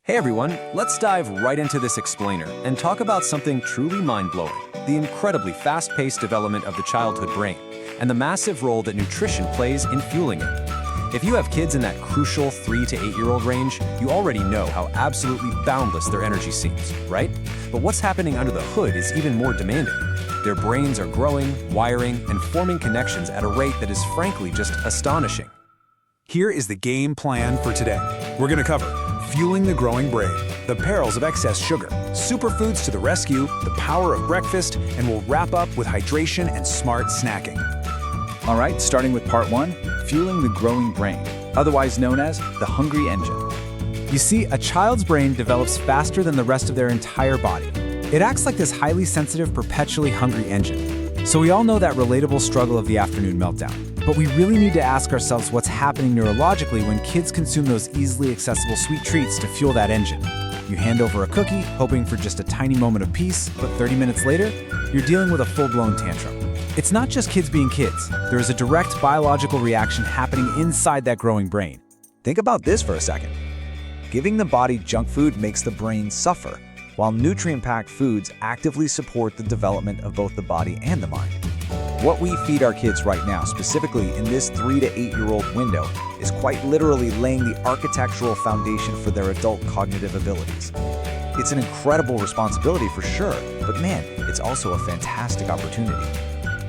Hey everyone, let's dive right into this explainer and talk about something truly mind-blowing, the incredibly fast-paced development of the childhood brain, and the massive role that nutrition plays in fueling it. If you have kids in that crucial 3 to 8-year-old range, you already know how absolutely boundless their energy seems, right? But what's happening under the hood is even more demanding. Their brains are growing, wiring, and forming connections at a rate that is frankly just astonishing. Here is the game plan for today. We're going to cover fueling the growing brain, the perils of excess sugar, superfoods to the rescue, the power of breakfast, and we'll wrap up with hydration and smart snacking. All right, starting with part 1, fueling the growing brain, otherwise known as the hungry engine. You see, a child's brain develops faster than the rest of their entire body. It acts like this highly sensitive, perpetually hungry engine. So we all know that relatable struggle of the afternoon meltdown. But we really need to ask ourselves what's happening neurologically when kids consume those easily accessible sweet treats to fuel that engine. You hand over a cookie, hoping for just a tiny moment of peace, but 30 minutes later, you're dealing with a full-blown tantrum. It's not just kids being kids. There is a direct biological reaction happening inside that growing brain. Think about this for a second. Giving the body junk food makes the brain suffer, while nutrient-packed foods actively support the development of both the body and the mind. What we feed our kids right now, specifically in this 3 to 8-year-old window, is quite literally laying the architectural foundation for their adult cognitive abilities. It's an incredible responsibility for sure, but man, it's also a fantastic opportunity.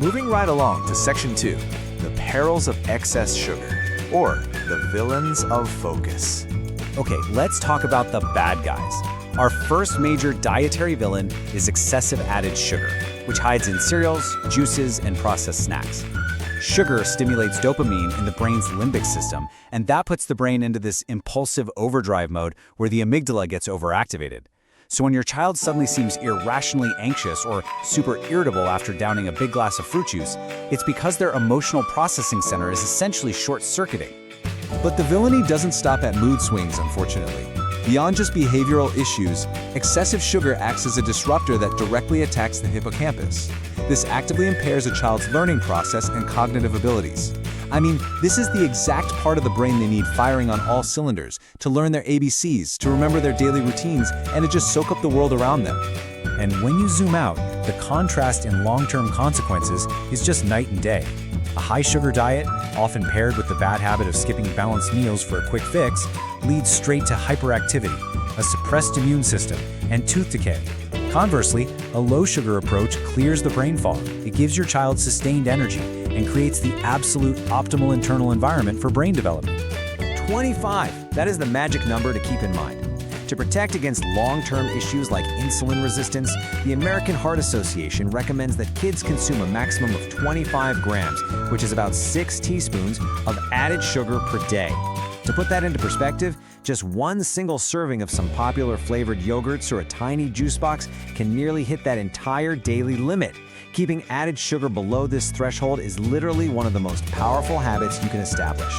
Moving right along to section 2, the perils of excess sugar, or the villains of focus. Okay, let's talk about the bad guys. Our first major dietary villain is excessive added sugar, which hides in cereals, juices, and processed snacks. Sugar stimulates dopamine in the brain's limbic system, and that puts the brain into this impulsive overdrive mode where the amygdala gets overactivated. So when your child suddenly seems irrationally anxious or super irritable after downing a big glass of fruit juice, it's because their emotional processing center is essentially short-circuiting. But the villainy doesn't stop at mood swings, unfortunately. Beyond just behavioral issues, excessive sugar acts as a disruptor that directly attacks the hippocampus. This actively impairs a child's learning process and cognitive abilities. I mean, this is the exact part of the brain they need firing on all cylinders, to learn their ABCs, to remember their daily routines, and to just soak up the world around them. And when you zoom out, the contrast in long-term consequences is just night and day. A high-sugar diet, often paired with the bad habit of skipping balanced meals for a quick fix, leads straight to hyperactivity, a suppressed immune system, and tooth decay. Conversely, a low-sugar approach clears the brain fog. It gives your child sustained energy and creates the absolute optimal internal environment for brain development. 25. That is the magic number to keep in mind. To protect against long-term issues like insulin resistance, the American Heart Association recommends that kids consume a maximum of 25 grams, which is about 6 teaspoons, of added sugar per day. To put that into perspective, just one single serving of some popular flavored yogurts or a tiny juice box can nearly hit that entire daily limit. Keeping added sugar below this threshold is literally one of the most powerful habits you can establish.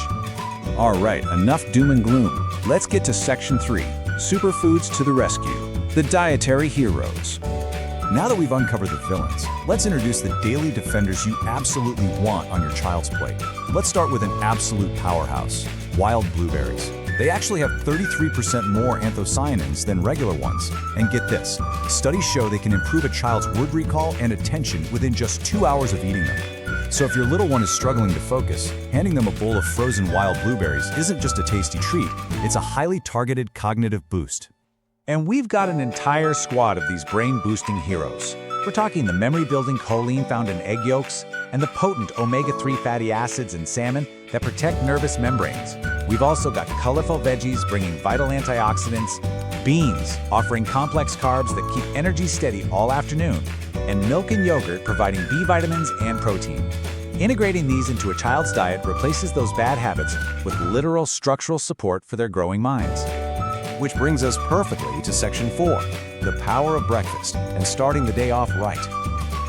All right, enough doom and gloom. Let's get to section 3, superfoods to the rescue, the dietary heroes. Now that we've uncovered the villains, let's introduce the daily defenders you absolutely want on your child's plate. Let's start with an absolute powerhouse, wild blueberries. They actually have 33% more anthocyanins than regular ones. And get this, studies show they can improve a child's word recall and attention within just 2 hours of eating them. So if your little one is struggling to focus, handing them a bowl of frozen wild blueberries isn't just a tasty treat, it's a highly targeted cognitive boost. And we've got an entire squad of these brain-boosting heroes. We're talking the memory-building choline found in egg yolks and the potent omega-3 fatty acids in salmon that protect nervous membranes. We've also got colorful veggies bringing vital antioxidants, beans offering complex carbs that keep energy steady all afternoon, and milk and yogurt providing B vitamins and protein. Integrating these into a child's diet replaces those bad habits with literal structural support for their growing minds. Which brings us perfectly to section 4, the power of breakfast and starting the day off right.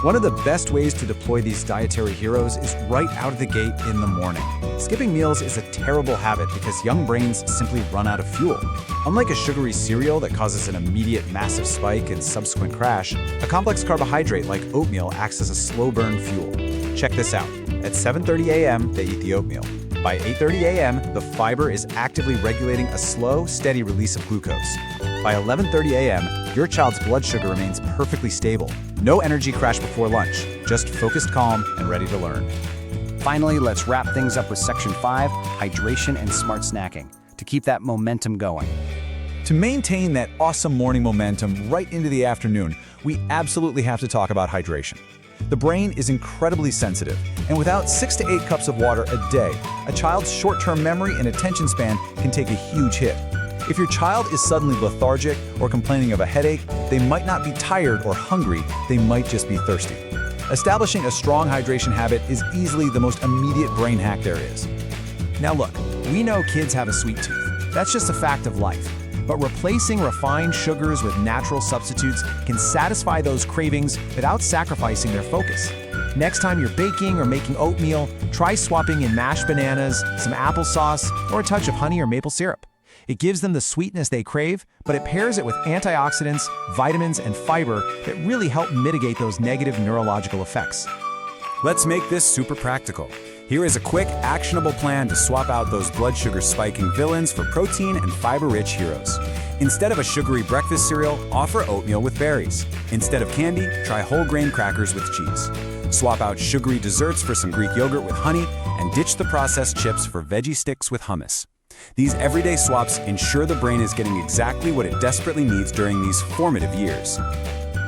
One of the best ways to deploy these dietary heroes is right out of the gate in the morning. Skipping meals is a terrible habit because young brains simply run out of fuel. Unlike a sugary cereal that causes an immediate massive spike and subsequent crash, a complex carbohydrate like oatmeal acts as a slow burn fuel. Check this out. At 7:30 a.m., they eat the oatmeal. By 8:30 a.m., the fiber is actively regulating a slow, steady release of glucose. By 11:30 a.m., your child's blood sugar remains perfectly stable. No energy crash before lunch, just focused calm and ready to learn. Finally, let's wrap things up with Section 5, hydration and smart snacking, to keep that momentum going. To maintain that awesome morning momentum right into the afternoon, we absolutely have to talk about hydration. The brain is incredibly sensitive, and without 6 to 8 cups of water a day, a child's short-term memory and attention span can take a huge hit. If your child is suddenly lethargic or complaining of a headache, they might not be tired or hungry, they might just be thirsty. Establishing a strong hydration habit is easily the most immediate brain hack there is. Now look, we know kids have a sweet tooth. That's just a fact of life. But replacing refined sugars with natural substitutes can satisfy those cravings without sacrificing their focus. Next time you're baking or making oatmeal, try swapping in mashed bananas, some applesauce, or a touch of honey or maple syrup. It gives them the sweetness they crave, but it pairs it with antioxidants, vitamins, and fiber that really help mitigate those negative neurological effects. Let's make this super practical. Here is a quick, actionable plan to swap out those blood sugar spiking villains for protein and fiber-rich heroes. Instead of a sugary breakfast cereal, offer oatmeal with berries. Instead of candy, try whole grain crackers with cheese. Swap out sugary desserts for some Greek yogurt with honey, and ditch the processed chips for veggie sticks with hummus. These everyday swaps ensure the brain is getting exactly what it desperately needs during these formative years.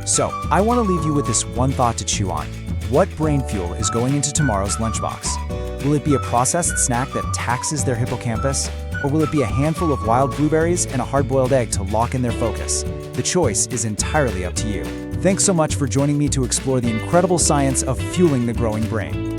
So, I want to leave you with this one thought to chew on. What brain fuel is going into tomorrow's lunchbox? Will it be a processed snack that taxes their hippocampus? Or will it be a handful of wild blueberries and a hard-boiled egg to lock in their focus? The choice is entirely up to you. Thanks so much for joining me to explore the incredible science of fueling the growing brain.